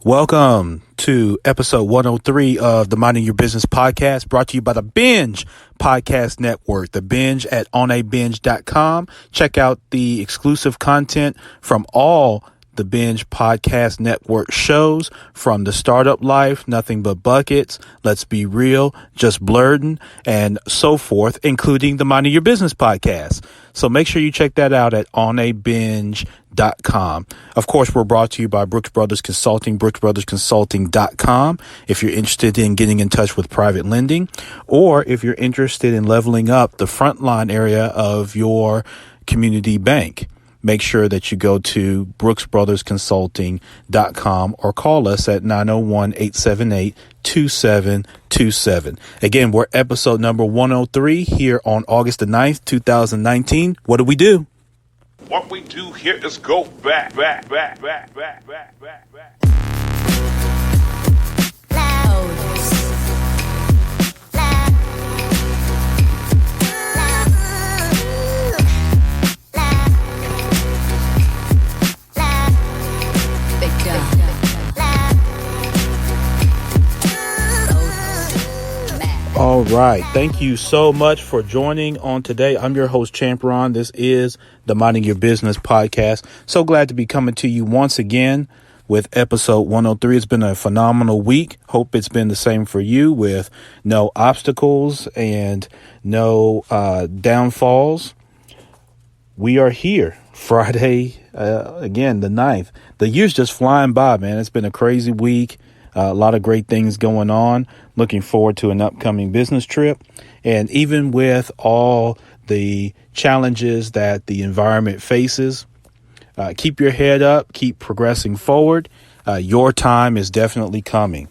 Welcome to episode 103 of the Minding Your Business podcast, brought to you by the Binge podcast network, the Binge at onabinge.com. Check out the exclusive content from all the Binge podcast network shows, from The Startup Life, Nothing But Buckets, Let's Be Real, Just Blurtin', and so forth, including the Minding Your Business podcast. So make sure you check that out at onabinge.com. Of course, we're brought to you by Brooks Brothers Consulting, brooksbrothersconsulting.com. If you're interested in getting in touch with private lending, or if you're interested in leveling up the frontline area of your community bank, make sure that you go to brooksbrothersconsulting.com or call us at 901-878-2727. Again, we're episode number 103 here on August the 9th, 2019. What do we do? What we do here is go back. All right. Thank you so much for joining on today. I'm your host, Champ Ron. This is the Minding Your Business podcast. So glad to be coming to you once again with episode 103. It's been a phenomenal week. Hope it's been the same for you, with no obstacles and no downfalls. We are here Friday, again, the 9th. The year's just flying by, man. It's been a crazy week. A lot of great things going on. Looking forward to an upcoming business trip. And even with all the challenges that the environment faces, keep your head up, keep progressing forward. Your time is definitely coming.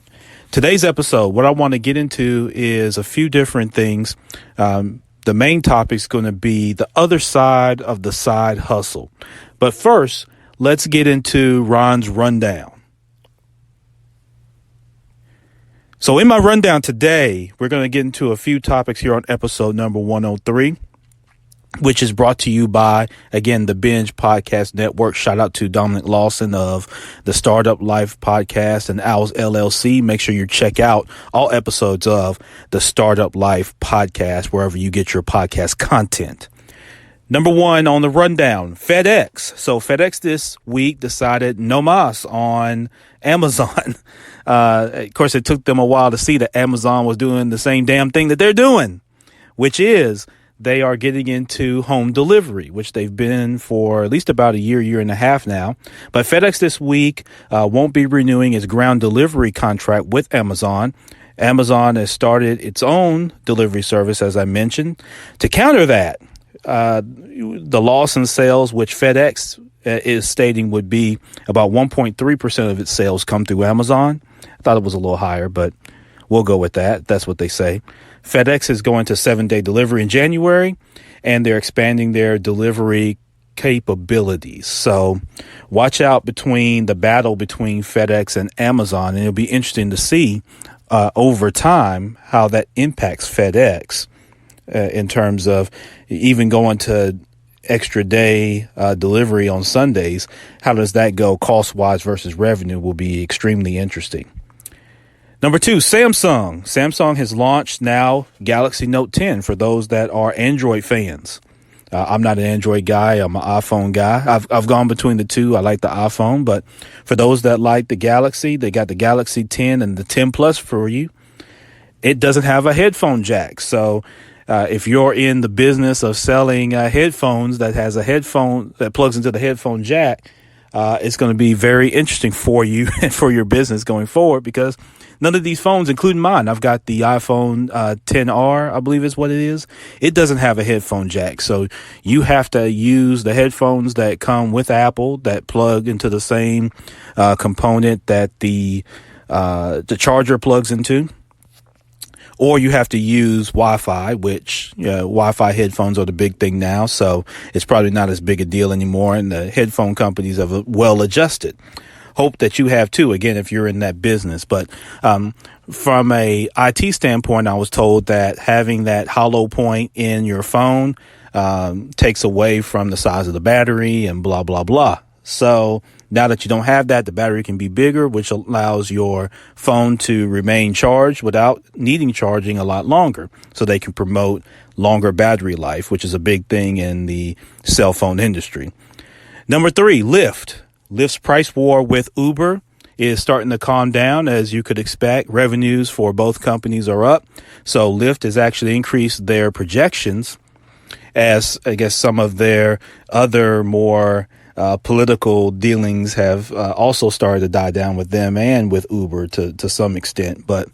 Today's episode, what I want to get into is a few different things. The main topic is going to be the other side of the side hustle. But first, let's get into Ron's rundown. So in my rundown today, we're going to get into a few topics here on episode number 103, which is brought to you by, again, the Binge Podcast Network. Shout out to Dominic Lawson of the Startup Life Podcast and Owls LLC. Make sure you check out all episodes of the Startup Life Podcast, wherever you get your podcast content. Number one on the rundown, FedEx. So FedEx this week decided no mas on Amazon. Of course, it took them a while to see that Amazon was doing the same damn thing that they're doing, which is they are getting into home delivery, which they've been for at least about a year and a half now. But FedEx this week won't be renewing its ground delivery contract with Amazon. Amazon has started its own delivery service, as I mentioned. To counter that, the loss in sales, which FedEx is stating would be about 1.3% of its sales come through Amazon. I thought it was a little higher, but we'll go with that. That's what they say. FedEx is going to 7-day delivery in January, and they're expanding their delivery capabilities. So watch out between the battle between FedEx and Amazon, and it'll be interesting to see over time how that impacts FedEx in terms of even going to extra day delivery on Sundays. How does that go cost wise versus revenue will be extremely interesting. Number two, Samsung. Samsung has launched now Galaxy Note 10 for those that are Android fans. I'm not an Android guy. I'm an iPhone guy. I've gone between the two. I like the iPhone, but for those that like the Galaxy, they got the Galaxy 10 and the 10 Plus for you. It doesn't have a headphone jack. So if you're in the business of selling headphones that has a headphone that plugs into the headphone jack, it's going to be very interesting for you and for your business going forward, because none of these phones, including mine, I've got the iPhone XR, I believe is what it is. It doesn't have a headphone jack. So you have to use the headphones that come with Apple that plug into the same component that the charger plugs into. Or you have to use Wi-Fi, which Wi-Fi headphones are the big thing now. So it's probably not as big a deal anymore. And the headphone companies have well adjusted. Hope that you have too, again, if you're in that business. But from a IT standpoint, I was told that having that hollow point in your phone takes away from the size of the battery and blah, blah, blah. So Now that you don't have that, the battery can be bigger, which allows your phone to remain charged without needing charging a lot longer. So they can promote longer battery life, which is a big thing in the cell phone industry. Number 3, Lyft. Lyft's price war with Uber is starting to calm down, as you could expect. Revenues for both companies are up. So Lyft has actually increased their projections, as I guess some of their other more political dealings have also started to die down with them and with Uber to some extent. But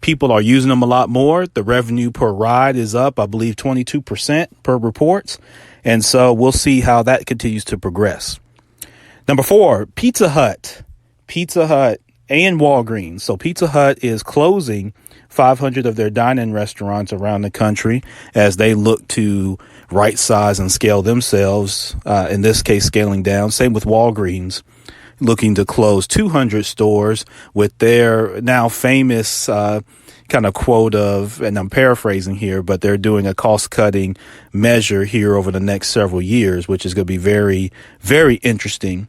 people are using them a lot more. The revenue per ride is up, I believe, 22% per reports. And so we'll see how that continues to progress. Number 4, Pizza Hut and Walgreens. So Pizza Hut is closing 500 of their dine-in restaurants around the country as they look to right size and scale themselves, in this case, scaling down. Same with Walgreens, looking to close 200 stores with their now famous kind of quote of, and I'm paraphrasing here, but they're doing a cost-cutting measure here over the next several years, which is going to be very, very interesting.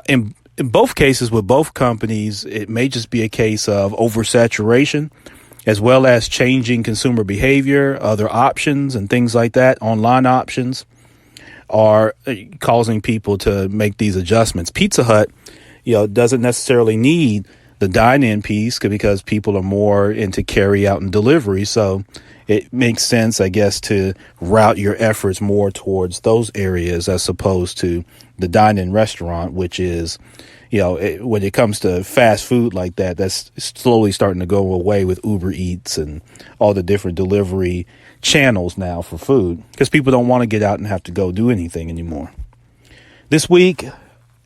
In both cases with both companies, it may just be a case of oversaturation, as well as changing consumer behavior, other options and things like that. Online options are causing people to make these adjustments. Pizza Hut, doesn't necessarily need the dine-in piece because people are more into carry out and delivery. So it makes sense, I guess, to route your efforts more towards those areas as opposed to the dine-in restaurant, which is, when it comes to fast food like that, that's slowly starting to go away with Uber Eats and all the different delivery channels now for food, because people don't want to get out and have to go do anything anymore. This week,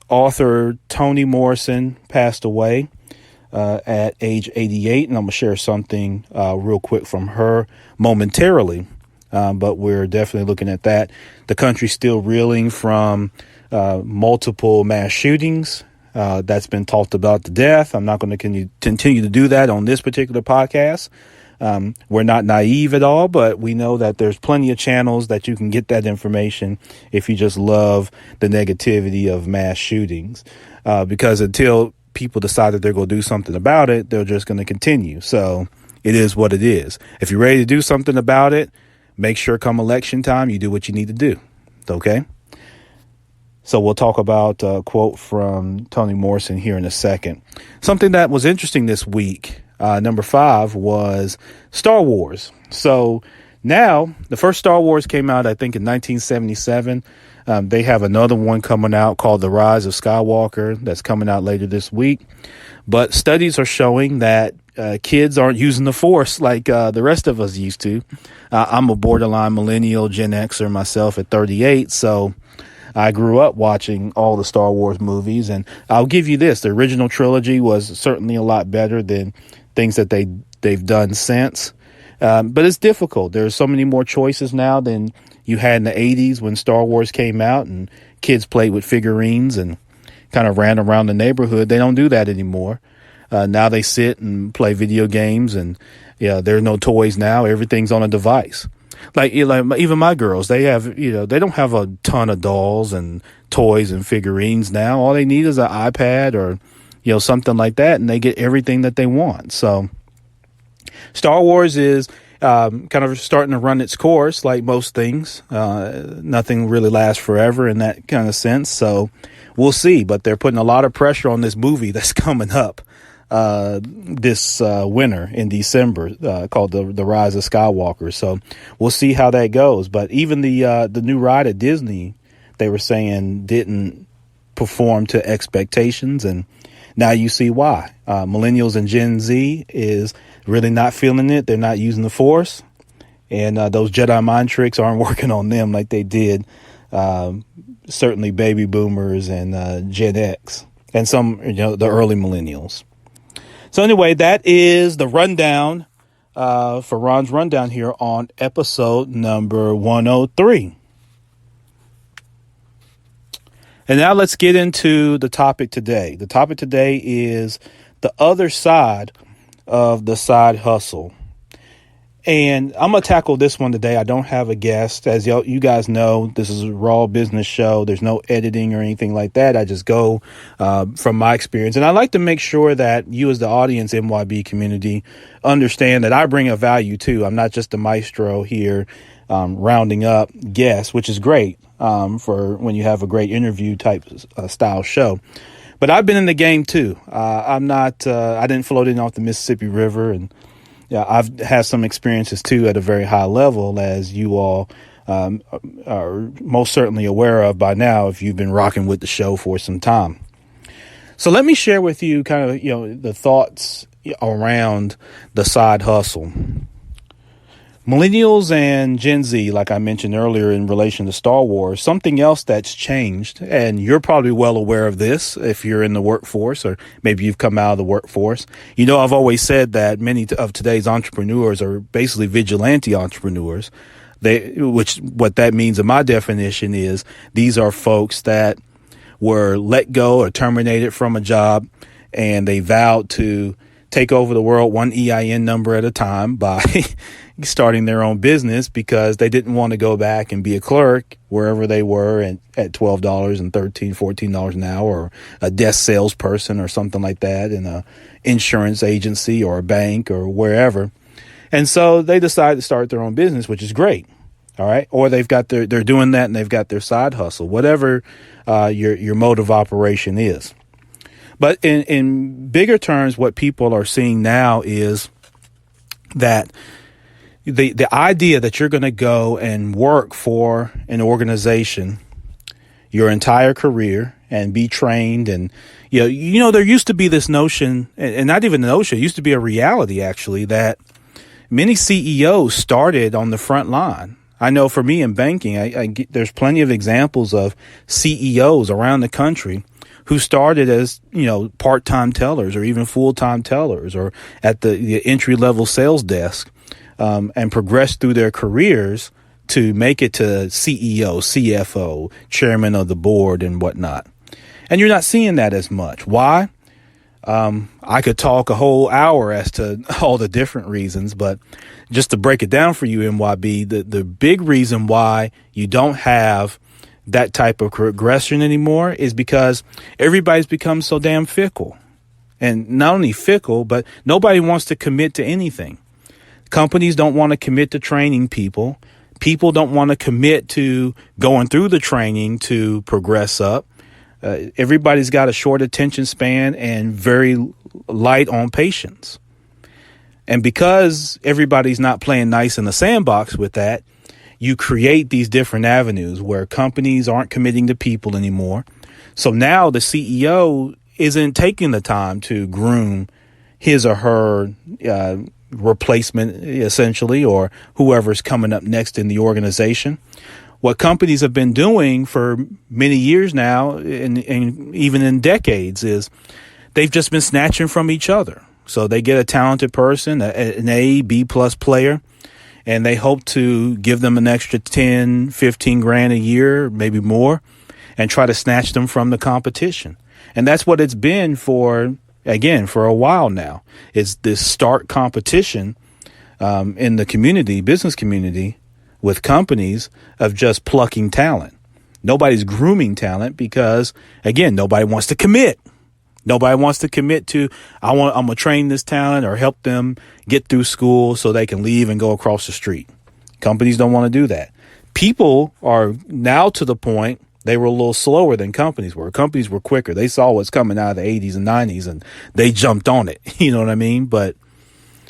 author Toni Morrison passed away at age 88, and I'm going to share something real quick from her momentarily, but we're definitely looking at that. The country's still reeling from multiple mass shootings. That's been talked about to death. I'm not going to continue to do that on this particular podcast. We're not naive at all, but we know that there's plenty of channels that you can get that information if you just love the negativity of mass shootings, because until people decide that they're going to do something about it, they're just going to continue. So it is what it is. If you're ready to do something about it, make sure come election time, you do what you need to do. Okay. So we'll talk about a quote from Toni Morrison here in a second. Something that was interesting this week, number 5, was Star Wars. So now the first Star Wars came out, I think, in 1977. They have another one coming out called The Rise of Skywalker that's coming out later this week. But studies are showing that kids aren't using the Force like the rest of us used to. I'm a borderline millennial Gen Xer myself at 38, so I grew up watching all the Star Wars movies, and I'll give you this. The original trilogy was certainly a lot better than things that they've done since. But it's difficult. There's so many more choices now than you had in the 80s when Star Wars came out and kids played with figurines and kind of ran around the neighborhood. They don't do that anymore. Now they sit and play video games, and there are no toys now. Everything's on a device. Like even my girls, they have, they don't have a ton of dolls and toys and figurines now. All they need is an iPad or, something like that, and they get everything that they want. So Star Wars is kind of starting to run its course, like most things. Nothing really lasts forever in that kind of sense. So we'll see. But they're putting a lot of pressure on this movie that's coming up this winter in December, called the Rise of Skywalker. So we'll see how that goes. But even the new ride at Disney, they were saying didn't perform to expectations, and now you see why. Millennials and Gen Z is really not feeling it. They're not using the Force, and those Jedi mind tricks aren't working on them like they did. Certainly baby boomers and Gen X and some, the early millennials. So anyway, that is the rundown for Ron's Rundown here on episode number 103. And now let's get into the topic today. The topic today is the other side of the side hustle. And I'm going to tackle this one today. I don't have a guest. As you guys know, this is a raw business show. There's no editing or anything like that. I just go from my experience. And I like to make sure that you as the audience, MYB community, understand that I bring a value too. I'm not just a maestro here rounding up guests, which is great for when you have a great interview type style show. But I've been in the game too. I didn't float in off the Mississippi River, and yeah, I've had some experiences too at a very high level, as you all are most certainly aware of by now if you've been rocking with the show for some time. So let me share with you kind of, the thoughts around the side hustle. Millennials and Gen Z, like I mentioned earlier in relation to Star Wars, something else that's changed, and you're probably well aware of this if you're in the workforce, or maybe you've come out of the workforce. I've always said that many of today's entrepreneurs are basically vigilante entrepreneurs. What that means in my definition is these are folks that were let go or terminated from a job, and they vowed to take over the world one EIN number at a time by starting their own business, because they didn't want to go back and be a clerk wherever they were at $12 and $13, $14 an hour, or a desk salesperson or something like that in a insurance agency or a bank or wherever. And so they decided to start their own business, which is great. All right. Or they're doing that and they've got their side hustle, whatever your mode of operation is. But in bigger terms, what people are seeing now is that the idea that you're going to go and work for an organization your entire career and be trained, and there used to be this notion, and not even a notion, it used to be a reality actually, that many CEOs started on the front line. I know for me in banking, there's plenty of examples of CEOs around the country who started as, part-time tellers or even full-time tellers or at the entry-level sales desk, and progressed through their careers to make it to CEO, CFO, chairman of the board and whatnot. And you're not seeing that as much. Why? I could talk a whole hour as to all the different reasons, but just to break it down for you, MYB, the big reason why you don't have that type of progression anymore is because everybody's become so damn fickle. And not only fickle, but nobody wants to commit to anything. Companies don't want to commit to training people. People don't want to commit to going through the training to progress up. Everybody's got a short attention span and very light on patience. And because everybody's not playing nice in the sandbox with that, you create these different avenues where companies aren't committing to people anymore. So now the CEO isn't taking the time to groom his or her replacement, essentially, or whoever's coming up next in the organization. What companies have been doing for many years now, and even in decades, is they've just been snatching from each other. So they get a talented person, an A, B plus player, and they hope to give them an extra 10, 15 grand a year, maybe more, and try to snatch them from the competition. And that's what it's been for a while now. It's this stark competition in the community, business community, with companies of just plucking talent. Nobody's grooming talent because, again, nobody wants to commit. Nobody wants to commit to, I'm going to train this talent or help them get through school so they can leave and go across the street. Companies don't want to do that. People are now to the point, they were a little slower than companies were. Companies were quicker. They saw what's coming out of the 80s and 90s and they jumped on it. You know what I mean? But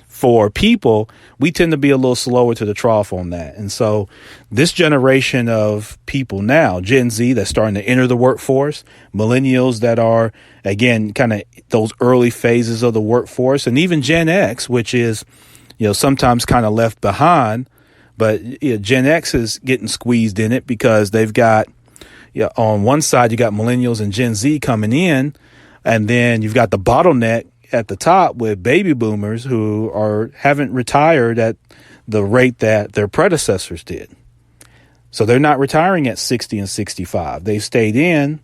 for people, we tend to be a little slower to the trough on that. And so this generation of people now, Gen Z, that's starting to enter the workforce, millennials that are, again, kind of those early phases of the workforce, and even Gen X, which is, sometimes kind of left behind. But Gen X is getting squeezed in it because they've got, on one side, you got millennials and Gen Z coming in, and then you've got the bottleneck at the top with baby boomers who haven't retired at the rate that their predecessors did. So they're not retiring at 60 and 65. They stayed in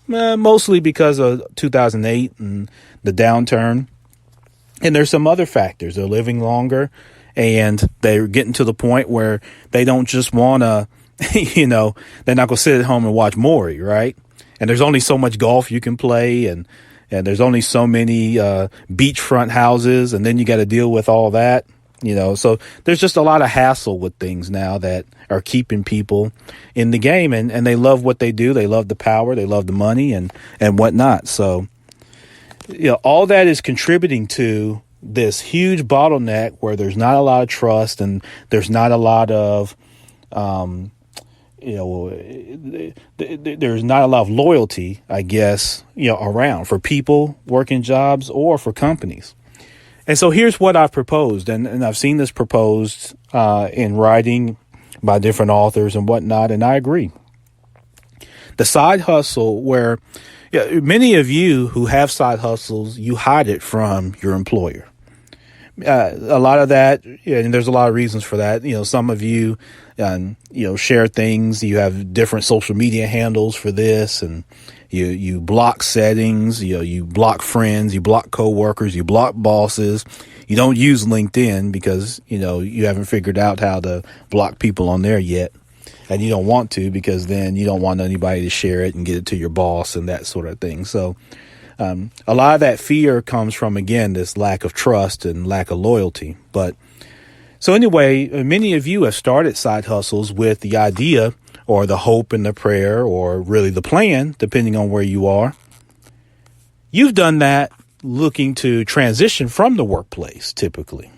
mostly because of 2008 and the downturn. And there's some other factors. They're living longer and they're getting to the point where they don't just want to, they're not going to sit at home and watch Maury, right? And there's only so much golf you can play, and there's only so many beachfront houses, and then you got to deal with all that, So there's just a lot of hassle with things now that are keeping people in the game, and they love what they do. They love the power, they love the money, and whatnot. So, all that is contributing to this huge bottleneck where there's not a lot of trust, and there's not a lot of there's not a lot of loyalty, I guess, around for people working jobs or for companies. And so here's what I've proposed, and I've seen this proposed in writing by different authors and whatnot, and I agree. The side hustle, where many of you who have side hustles, you hide it from your employer. A lot of that, and there's a lot of reasons for that. Some of you, share things. You have different social media handles for this, and you block settings. You block friends. You block coworkers. You block bosses. You don't use LinkedIn because you haven't figured out how to block people on there yet, and you don't want to because then you don't want anybody to share it and get it to your boss and that sort of thing. So. A lot of that fear comes from, again, this lack of trust and lack of loyalty. But so anyway, many of you have started side hustles with the idea or the hope and the prayer or really the plan, depending on where you are. You've done that looking to transition from the workplace, typically.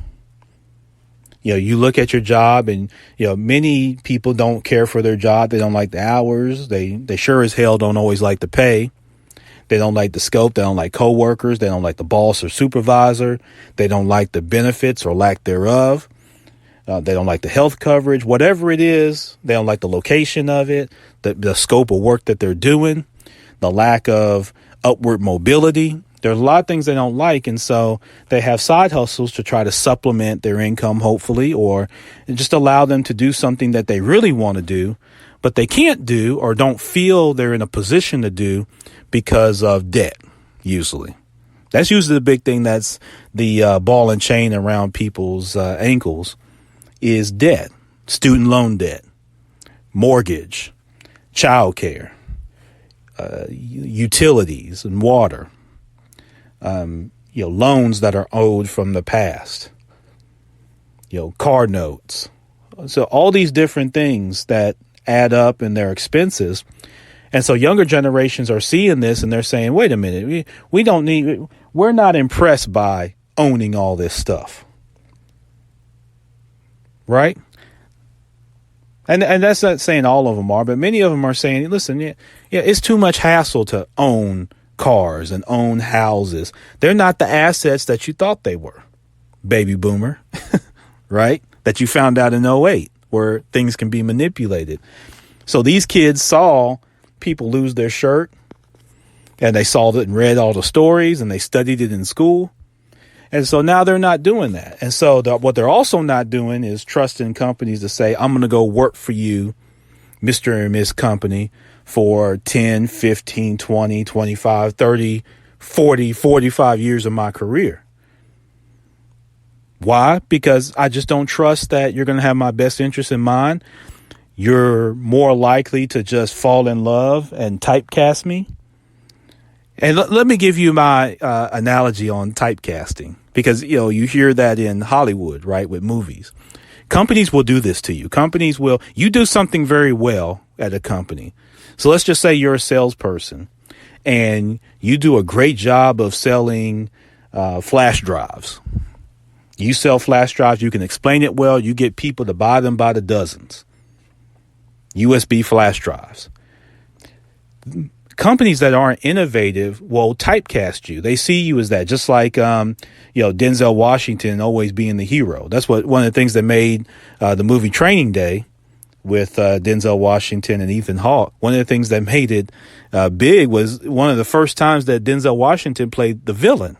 You look at your job and, many people don't care for their job. They don't like the hours. They sure as hell don't always like the pay. They don't like the scope. They don't like coworkers. They don't like the boss or supervisor. They don't like the benefits or lack thereof. They don't like the health coverage, whatever it is. They don't like the location of it, the scope of work that they're doing, the lack of upward mobility. There's a lot of things they don't like. And so they have side hustles to try to supplement their income, hopefully, or just allow them to do something that they really want to do, but they can't do or don't feel they're in a position to do because of debt, usually. That's usually the big thing that's the ball and chain around people's ankles is debt, student loan debt, mortgage, childcare, utilities and water, loans that are owed from the past, car notes. So all these different things that add up in their expenses. And so younger generations are seeing this and they're saying, wait a minute, we're not impressed by owning all this stuff. Right? And that's not saying all of them are, but many of them are saying, listen, it's too much hassle to own cars and own houses. They're not the assets that you thought they were, baby boomer, right? That you found out in '08, where things can be manipulated. So these kids saw people lose their shirt, and they saw it and read all the stories, and they studied it in school. And so now they're not doing that. And so what they're also not doing is trusting companies to say, I'm going to go work for you, Mr. and Miss Company, for 10, 15, 20, 25, 30, 40, 45 years of my career. Why? Because I just don't trust that you're going to have my best interest in mind. You're more likely to just fall in love and typecast me. And let me give you my analogy on typecasting, because, you hear that in Hollywood, right, with movies. Companies will do this to you. You do something very well at a company. So let's just say you're a salesperson and you do a great job of selling flash drives. You sell flash drives. You can explain it well. You get people to buy them by the dozens. USB flash drives. Companies that aren't innovative will typecast you. They see you as that, just like, Denzel Washington always being the hero. That's one of the things that made the movie Training Day with Denzel Washington and Ethan Hawke. One of the things that made it big was one of the first times that Denzel Washington played the villain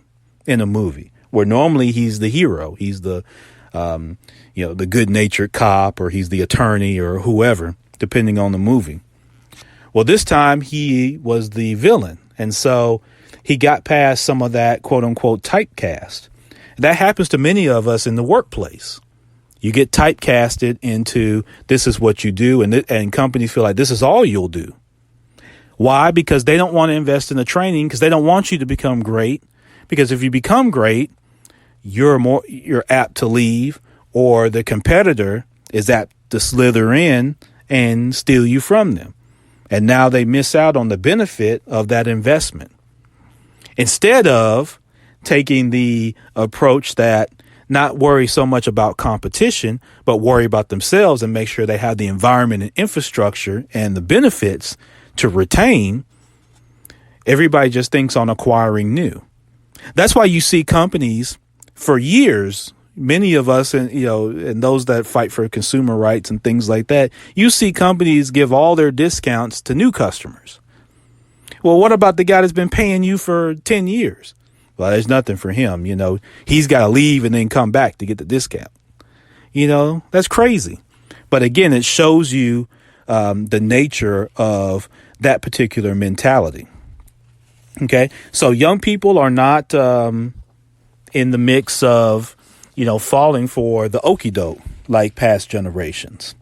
in a movie, where normally he's the hero. He's the good-natured cop, or he's the attorney, or whoever, depending on the movie. Well, this time he was the villain. And so he got past some of that quote unquote typecast. That happens to many of us in the workplace. You get typecasted into this is what you do. And companies feel like this is all you'll do. Why? Because they don't want to invest in the training, because they don't want you to become great. Because if you become great, you're apt to leave, or the competitor is apt to slither in and steal you from them. And now they miss out on the benefit of that investment. Instead of taking the approach that not worry so much about competition, but worry about themselves and make sure they have the environment and infrastructure and the benefits to retain, everybody just thinks on acquiring new. That's why you see companies for years, many of us and those that fight for consumer rights and things like that, you see companies give all their discounts to new customers. Well, what about the guy that's been paying you for 10 years? Well, there's nothing for him. He's got to leave and then come back to get the discount. That's crazy. But again, it shows you the nature of that particular mentality. OK, so young people are not in the mix of, falling for the okie doke like past generations.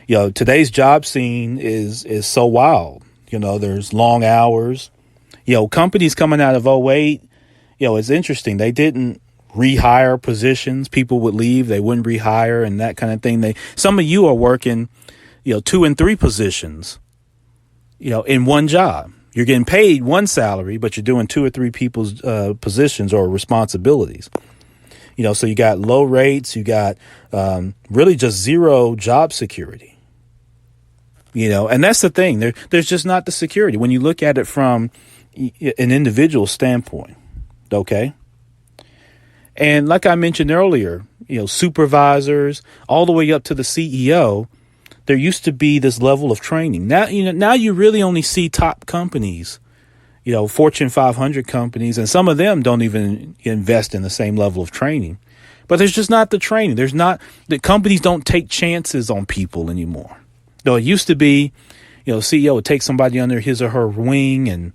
Today's job scene is so wild. There's long hours. Companies coming out of '08. It's interesting. They didn't rehire positions. People would leave. They wouldn't rehire and that kind of thing. Some of you are working, 2 and 3 positions, in one job. You're getting paid one salary, but you're doing 2 or 3 people's positions or responsibilities. So you got low rates. You got really just zero job security. And that's the thing. There's just not the security when you look at it from an individual standpoint. OK. And like I mentioned earlier, supervisors all the way up to the CEO. There used to be this level of training. Now you really only see top companies, Fortune 500 companies, and some of them don't even invest in the same level of training. But there's just not the training. The companies don't take chances on people anymore. Though it used to be, CEO would take somebody under his or her wing and,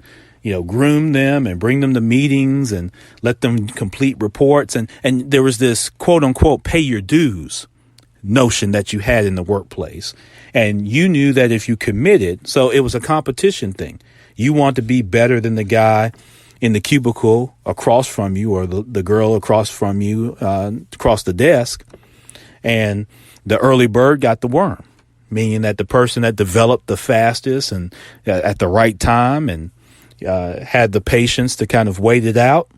groom them and bring them to meetings and let them complete reports. And there was this quote unquote pay your dues notion that you had in the workplace. And you knew that if you committed, so it was a competition thing. You want to be better than the guy in the cubicle across from you or the girl across from you, across the desk. And the early bird got the worm, meaning that the person that developed the fastest and at the right time and had the patience to kind of wait it out.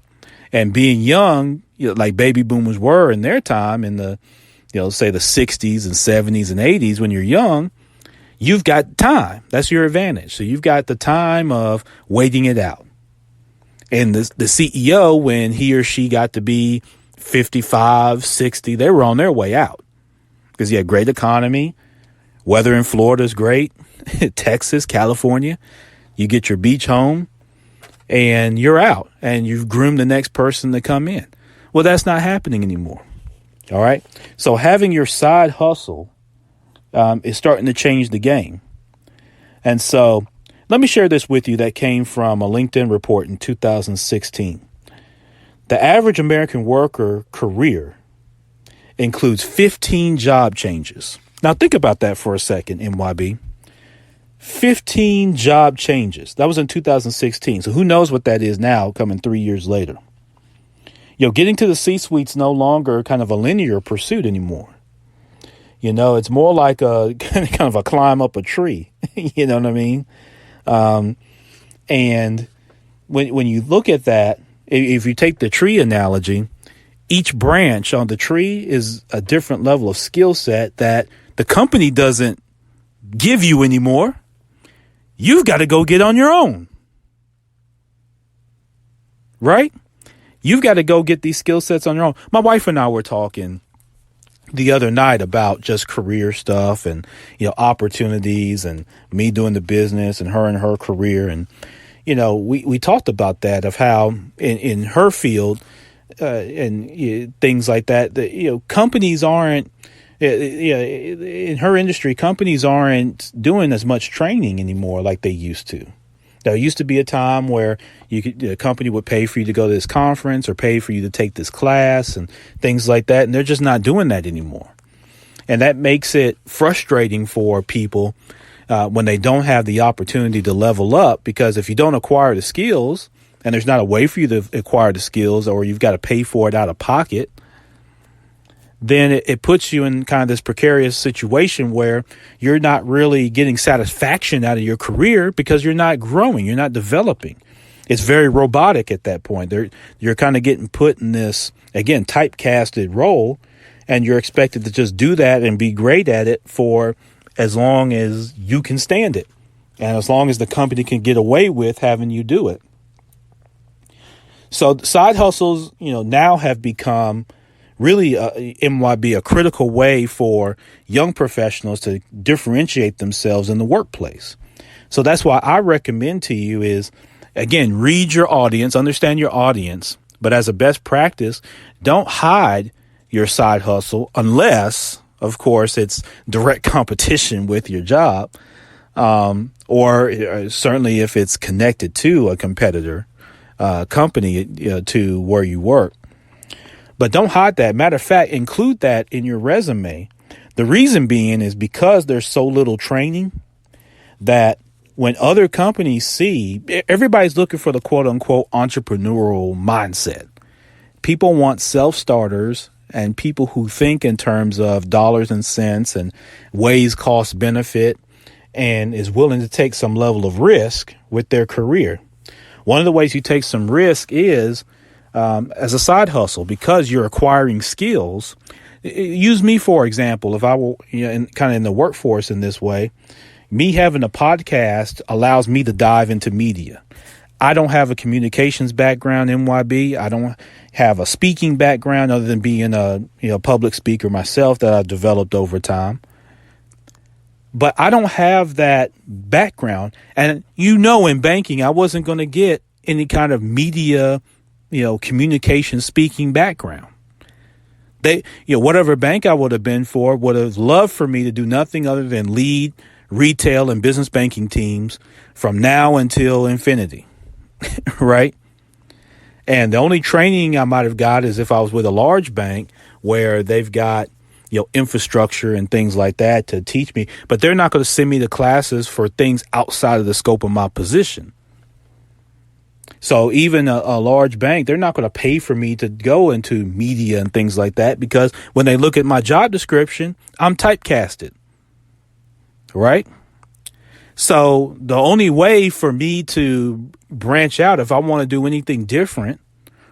And being young, like baby boomers were in their time in the, say the 60s and 70s and 80s, when you're young, you've got time. That's your advantage. So you've got the time of waiting it out. And the CEO, when he or she got to be 55, 60, they were on their way out because you had great economy. Weather in Florida is great. Texas, California, you get your beach home and you're out and you've groomed the next person to come in. Well, that's not happening anymore. All right. So having your side hustle is starting to change the game. And so let me share this with you that came from a LinkedIn report in 2016. The average American worker career includes 15 job changes. Now think about that for a second, MYB. 15 job changes. That was in 2016. So who knows what that is now coming 3 years later. Getting to the C-suite's no longer kind of a linear pursuit anymore. It's more like a kind of a climb up a tree. You know what I mean? And when you look at that, if you take the tree analogy, each branch on the tree is a different level of skill set that the company doesn't give you anymore. You've got to go get on your own. Right? You've got to go get these skill sets on your own. My wife and I were talking the other night about just career stuff and, opportunities and me doing the business and her career. And, we talked about that of how in her field and things like that, companies aren't, in her industry, companies aren't doing as much training anymore like they used to. There used to be a time where the company would pay for you to go to this conference or pay for you to take this class and things like that. And they're just not doing that anymore. And that makes it frustrating for people when they don't have the opportunity to level up, because if you don't acquire the skills and there's not a way for you to acquire the skills, or you've got to pay for it out of pocket, then it puts you in kind of this precarious situation where you're not really getting satisfaction out of your career because you're not growing, you're not developing. It's very robotic at that point. You're kind of getting put in this, again, typecasted role, and you're expected to just do that and be great at it for as long as you can stand it, and as long as the company can get away with having you do it. So side hustles, now have become really MYB a critical way for young professionals to differentiate themselves in the workplace. So that's why I recommend to you is, again, read your audience, understand your audience, but as a best practice, don't hide your side hustle unless, of course, it's direct competition with your job, or certainly if it's connected to a competitor company to where you work. But don't hide that. Matter of fact, include that in your resume. The reason being is because there's so little training that when other companies see, everybody's looking for the quote unquote entrepreneurial mindset. People want self-starters and people who think in terms of dollars and cents and weighs cost benefit and is willing to take some level of risk with their career. One of the ways you take some risk is as a side hustle, because you're acquiring skills. Use me, for example, if I were kind of in the workforce in this way. Me having a podcast allows me to dive into media. I don't have a communications background, MYB. I don't have a speaking background other than being a public speaker myself that I've developed over time. But I don't have that background. And in banking, I wasn't going to get any kind of media, communication speaking background. Whatever bank I would have been for would have loved for me to do nothing other than lead retail and business banking teams from now until infinity. Right. And the only training I might have got is if I was with a large bank where they've got, infrastructure and things like that to teach me. But they're not going to send me to classes for things outside of the scope of my position. So even a large bank, they're not going to pay for me to go into media and things like that, because when they look at my job description, I'm typecasted. Right. So the only way for me to branch out, if I want to do anything different,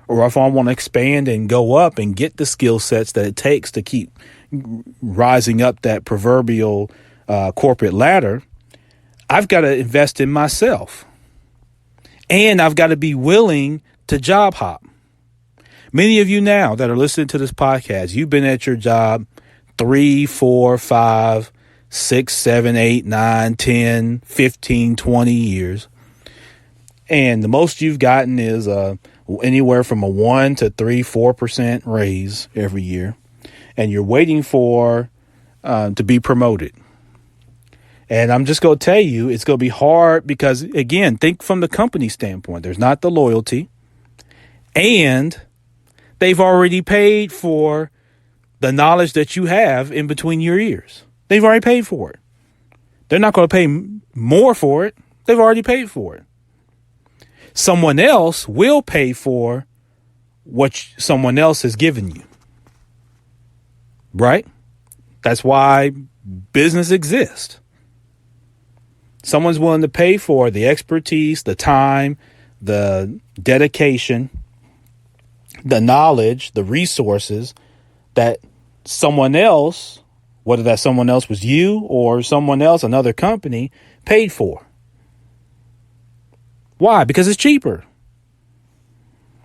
or if I want to expand and go up and get the skill sets that it takes to keep rising up that proverbial corporate ladder, I've got to invest in myself. And I've got to be willing to job hop. Many of you now that are listening to this podcast, you've been at your job 3, 4, 5, 6, 7, 8, 9, 10, 15, 20 years. And the most you've gotten is anywhere from a 1 to 3, 4% raise every year. And you're waiting for to be promoted. And I'm just going to tell you, it's going to be hard because, again, think from the company standpoint. There's not the loyalty. And they've already paid for the knowledge that you have in between your ears. They've already paid for it. They're not going to pay more for it. They've already paid for it. Someone else will pay for what someone else has given you. Right? That's why business exists. Someone's willing to pay for the expertise, the time, the dedication, the knowledge, the resources that someone else, whether that someone else was you or someone else, another company, paid for. Why? Because it's cheaper.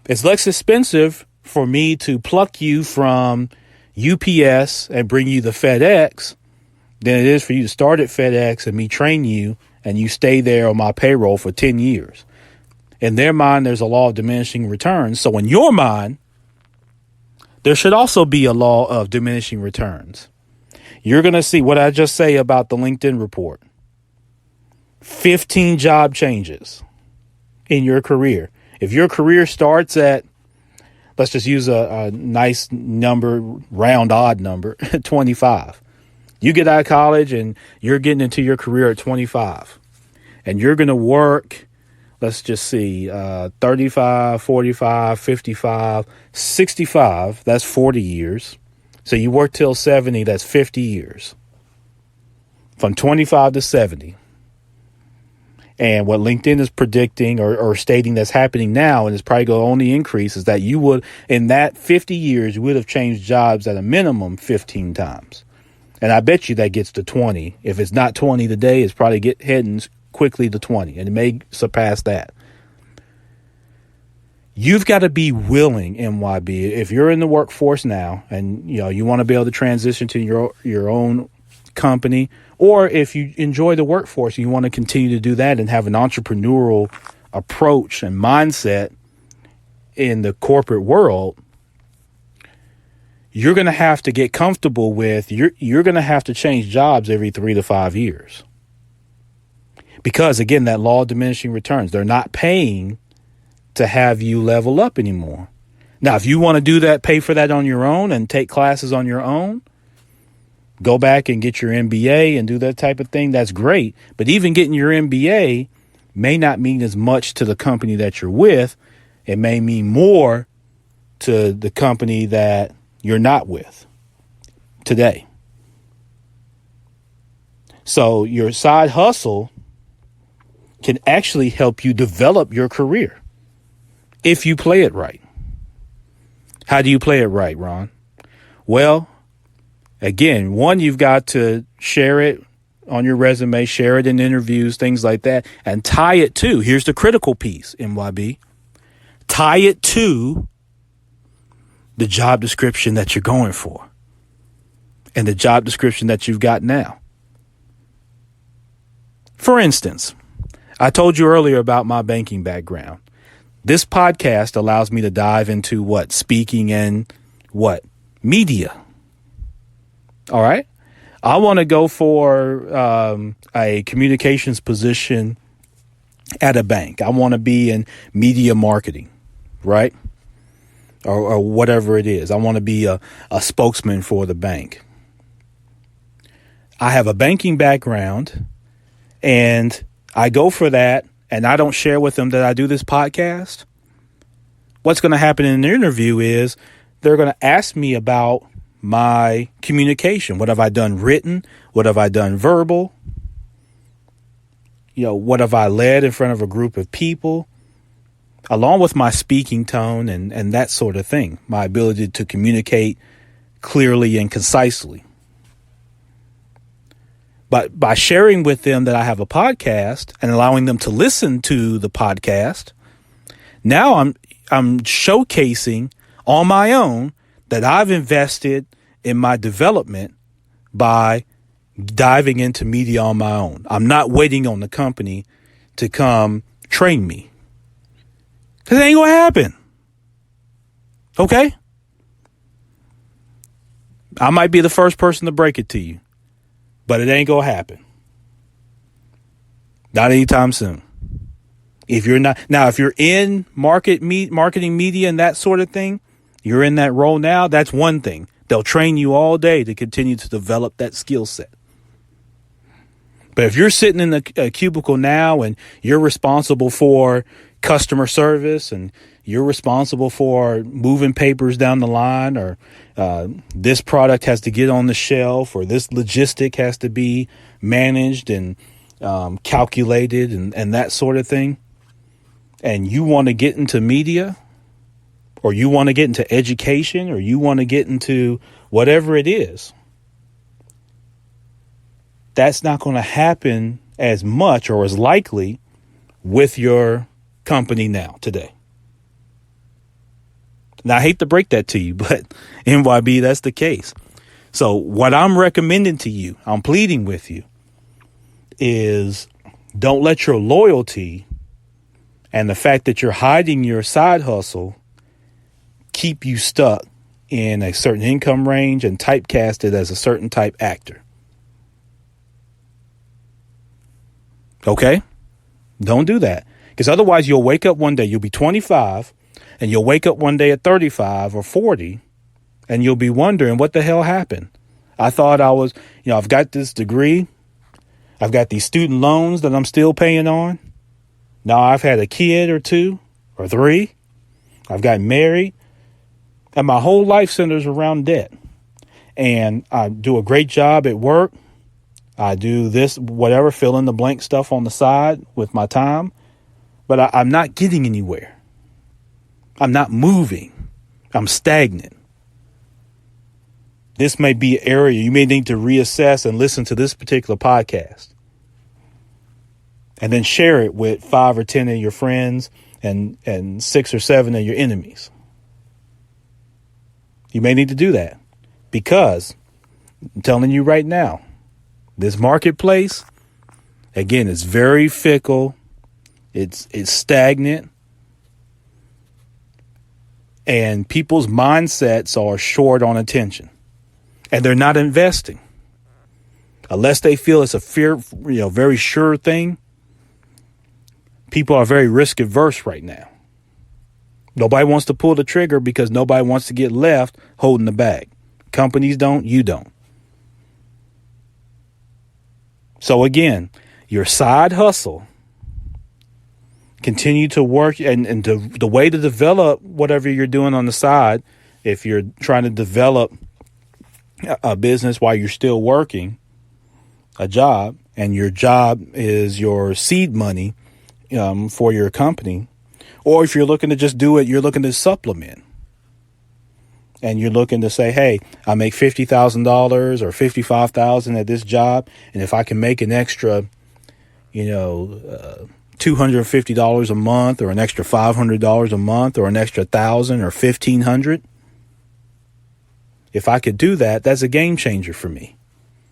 It's less expensive for me to pluck you from UPS and bring you the FedEx than it is for you to start at FedEx and me train you and you stay there on my payroll for 10 years. In their mind, there's a law of diminishing returns. So in your mind, there should also be a law of diminishing returns. You're going to see what I just say about the LinkedIn report. 15 job changes in your career. If your career starts at, let's just use a nice number, round odd number, 25. You get out of college and you're getting into your career at 25 and you're going to work, let's just see, 35, 45, 55, 65. That's 40 years. So you work till 70. That's 50 years. From 25 to 70. And what LinkedIn is predicting or stating that's happening now, and it's probably going to only increase, is that you would, in that 50 years, you would have changed jobs at a minimum 15 times. And I bet you that gets to 20. If it's not 20 today, it's probably heading quickly to 20, and it may surpass that. You've got to be willing, MYB, if you're in the workforce now and you want to be able to transition to your own company, or if you enjoy the workforce and you want to continue to do that and have an entrepreneurial approach and mindset in the corporate world, you're going to have to get comfortable with you're going to have to change jobs every 3 to 5 years. Because again, that law of diminishing returns, they're not paying to have you level up anymore. Now, if you want to do that, pay for that on your own and take classes on your own, go back and get your MBA and do that type of thing, that's great. But even getting your MBA may not mean as much to the company that you're with. It may mean more to the company that you're not with today. So your side hustle can actually help you develop your career if you play it right. How do you play it right, Ron? Well, again, one, you've got to share it on your resume, share it in interviews, things like that, and tie it to, here's the critical piece, MYB, tie it to the job description that you're going for and the job description that you've got now. For instance, I told you earlier about my banking background. This podcast allows me to dive into what? Speaking and what? Media. All right. I want to go for a communications position at a bank. I want to be in media marketing, right? Or whatever it is. I want to be a spokesman for the bank. I have a banking background and I go for that, and I don't share with them that I do this podcast. What's going to happen in the interview is they're going to ask me about my communication. What have I done written? What have I done verbal? What have I led in front of a group of people? Along with my speaking tone and that sort of thing. My ability to communicate clearly and concisely. But by sharing with them that I have a podcast and allowing them to listen to the podcast, now I'm showcasing on my own that I've invested in my development by diving into media on my own. I'm not waiting on the company to come train me. Because it ain't going to happen. Okay? I might be the first person to break it to you. But it ain't going to happen. Not anytime soon. If you're not now, if you're in marketing media and that sort of thing, you're in that role now. That's one thing. They'll train you all day to continue to develop that skill set. But if you're sitting in a cubicle now and you're responsible for customer service and you're responsible for moving papers down the line, or this product has to get on the shelf, or this logistic has to be managed and calculated and that sort of thing, and you want to get into media, or you want to get into education, or you want to get into whatever it is, that's not going to happen as much or as likely with your company now today. Now, I hate to break that to you, but MYB, that's the case. So what I'm recommending to you, I'm pleading with you, is don't let your loyalty and the fact that you're hiding your side hustle keep you stuck in a certain income range and typecasted as a certain type actor. Okay? Don't do that. Because otherwise you'll wake up one day, you'll be 25, and you'll wake up one day at 35 or 40, and you'll be wondering what the hell happened. I thought I was, I've got this degree. I've got these student loans that I'm still paying on. Now I've had a kid or two or three. I've gotten married. And my whole life centers around debt. And I do a great job at work. I do this, whatever, fill in the blank stuff on the side with my time. But I'm not getting anywhere. I'm not moving. I'm stagnant. This may be an area you may need to reassess and listen to this particular podcast. And then share it with 5 or 10 of your friends and 6 or 7 of your enemies. You may need to do that because I'm telling you right now, this marketplace, again, is very fickle. It's stagnant. And people's mindsets are short on attention. And they're not investing. Unless they feel it's a very sure thing. People are very risk averse right now. Nobody wants to pull the trigger because nobody wants to get left holding the bag. Companies don't, you don't. So again, your side hustle, continue to work and the way to develop whatever you're doing on the side, if you're trying to develop a business while you're still working a job, and your job is your seed money for your company, or if you're looking to just do it, you're looking to supplement, and you're looking to say, hey, I make $50,000 or $55,000 at this job, and if I can make an extra, $250 a month, or an extra $500 a month, or an extra $1,000 or $1,500. If I could do that, that's a game changer for me.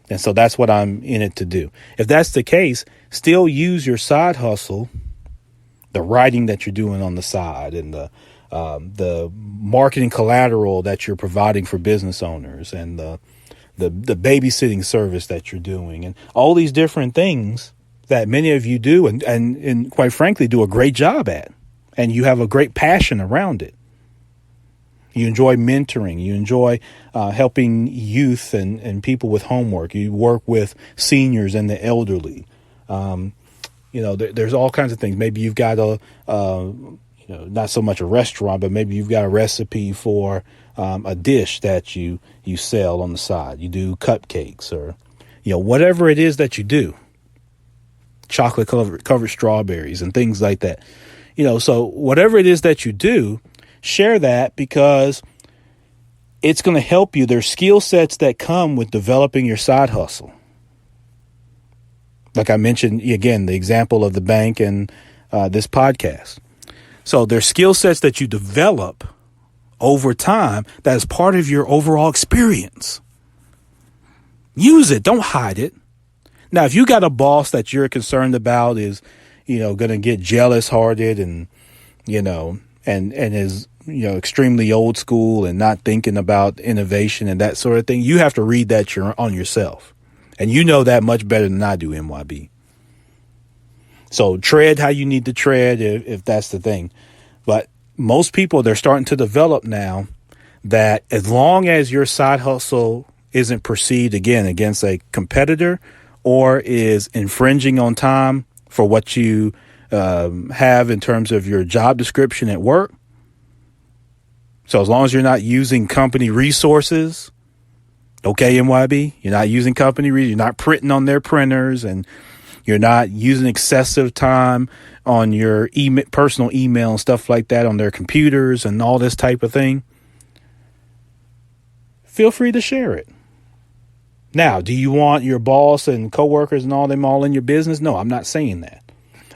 And so that's what I'm in it to do. If that's the case, still use your side hustle, the writing that you're doing on the side, and the marketing collateral that you're providing for business owners, and the babysitting service that you're doing, and all these different things that many of you do and quite frankly do a great job at, and you have a great passion around it. You enjoy mentoring. You enjoy helping youth and people with homework. You work with seniors and the elderly. There's all kinds of things. Maybe you've got not so much a restaurant, but maybe you've got a recipe for a dish that you sell on the side. You do cupcakes or, whatever it is that you do. Chocolate covered strawberries and things like that. So whatever it is that you do, share that, because it's going to help you. There's skill sets that come with developing your side hustle. Like I mentioned, again, the example of the bank and this podcast. So there's skill sets that you develop over time that is part of your overall experience. Use it. Don't hide it. Now, if you got a boss that you're concerned about is, going to get jealous hearted and is, extremely old school and not thinking about innovation and that sort of thing, you have to read that on yourself. And you know that much better than I do, MYB. So tread how you need to tread if that's the thing. But most people, they're starting to develop now that as long as your side hustle isn't perceived, again, against a competitor or is infringing on time for what you have in terms of your job description at work. So as long as you're not using company resources, okay, MYB, you're not using you're not printing on their printers, and you're not using excessive time on your personal email and stuff like that on their computers and all this type of thing, feel free to share it. Now, do you want your boss and coworkers and all them all in your business? No, I'm not saying that.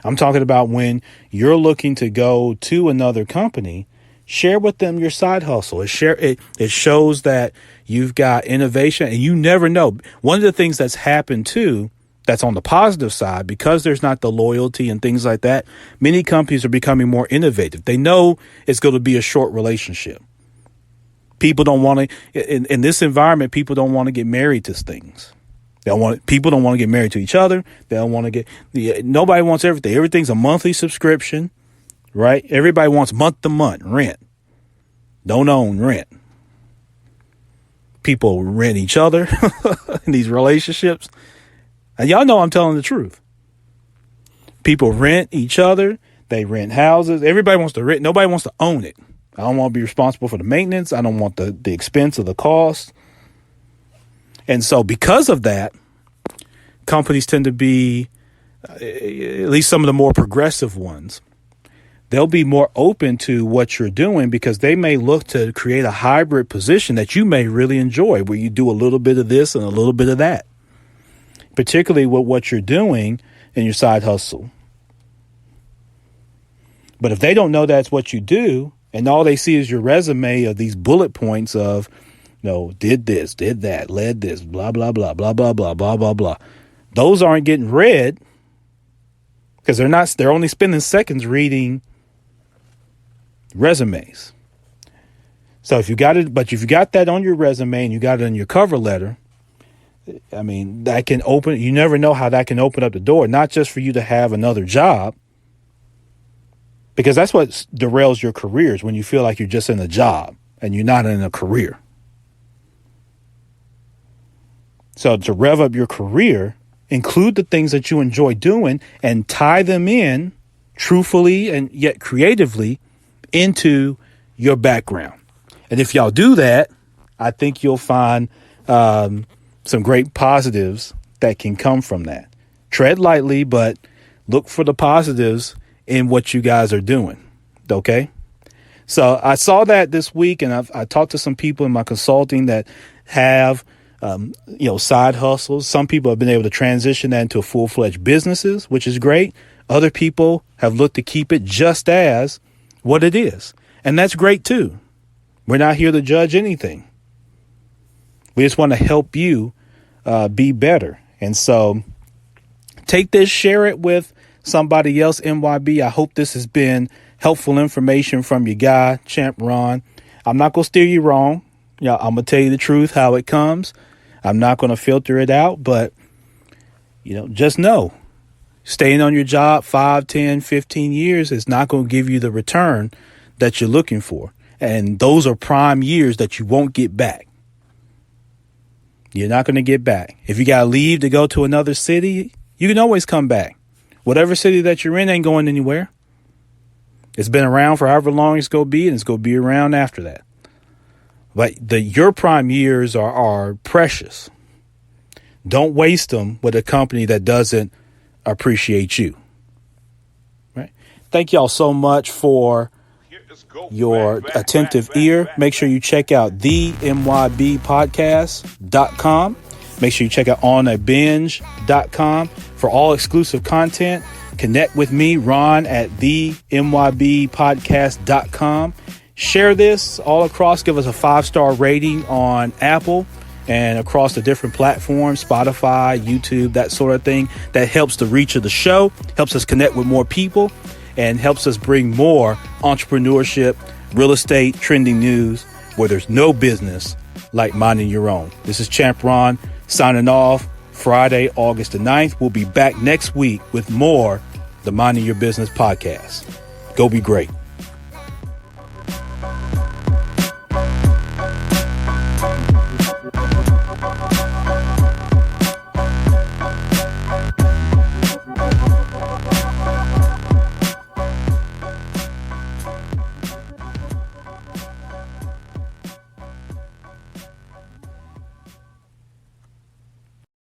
I'm talking about when you're looking to go to another company, share with them your side hustle. It shows that you've got innovation, and you never know. One of the things that's happened too, that's on the positive side, because there's not the loyalty and things like that, many companies are becoming more innovative. They know it's going to be a short relationship. People don't want to, in this environment, people don't want to get married to things. People don't want to get married to each other. They don't want to nobody wants everything. Everything's a monthly subscription, right? Everybody wants month to month rent. Don't own rent. People rent each other in these relationships. And y'all know I'm telling the truth. People rent each other. They rent houses. Everybody wants to rent. Nobody wants to own it. I don't want to be responsible for the maintenance. I don't want the expense of the cost. And so because of that, companies tend to be, at least some of the more progressive ones, they'll be more open to what you're doing because they may look to create a hybrid position that you may really enjoy, where you do a little bit of this and a little bit of that, particularly with what you're doing in your side hustle. But if they don't know that's what you do, and all they see is your resume of these bullet points of, did this, did that, led this, blah, blah, blah, blah, blah, blah, blah, blah, blah. Those aren't getting read because they're only spending seconds reading resumes. So if you got that on your resume and you got it on your cover letter, I mean, that can open, you never know how that can open up the door, not just for you to have another job, because that's what derails your careers, when you feel like you're just in a job and you're not in a career. So to rev up your career, include the things that you enjoy doing and tie them in truthfully and yet creatively into your background. And if y'all do that, I think you'll find some great positives that can come from that. Tread lightly, but look for the positives in what you guys are doing. Okay. So I saw that this week, and I talked to some people in my consulting that have, side hustles. Some people have been able to transition that into full-fledged businesses, which is great. Other people have looked to keep it just as what it is. And that's great too. We're not here to judge anything. We just want to help you be better. And so take this, share it with somebody else, MYB. I hope this has been helpful information from your guy, Champ Ron. I'm not going to steer you wrong. I'm going to tell you the truth, how it comes. I'm not going to filter it out, but, just know staying on your job 5, 10, 15 years is not going to give you the return that you're looking for. And those are prime years that you won't get back. You're not going to get back. If you got to leave to go to another city, you can always come back. Whatever city that you're in ain't going anywhere. It's been around for however long it's going to be, and it's going to be around after that. But your prime years are precious. Don't waste them with a company that doesn't appreciate you. Right? Thank y'all so much for your attentive ear. Make sure you check out themybpodcast.com. Make sure you check out onabinge.com for all exclusive content. Connect with me, Ron, at themybpodcast.com. Share this all across. Give us a 5-star rating on Apple and across the different platforms, Spotify, YouTube, that sort of thing. That helps the reach of the show, helps us connect with more people, and helps us bring more entrepreneurship, real estate, trending news where there's no business like minding your own. This is Champ Ron signing off. Friday, August the 9th. We'll be back next week with more the Minding Your Business podcast. Go be great.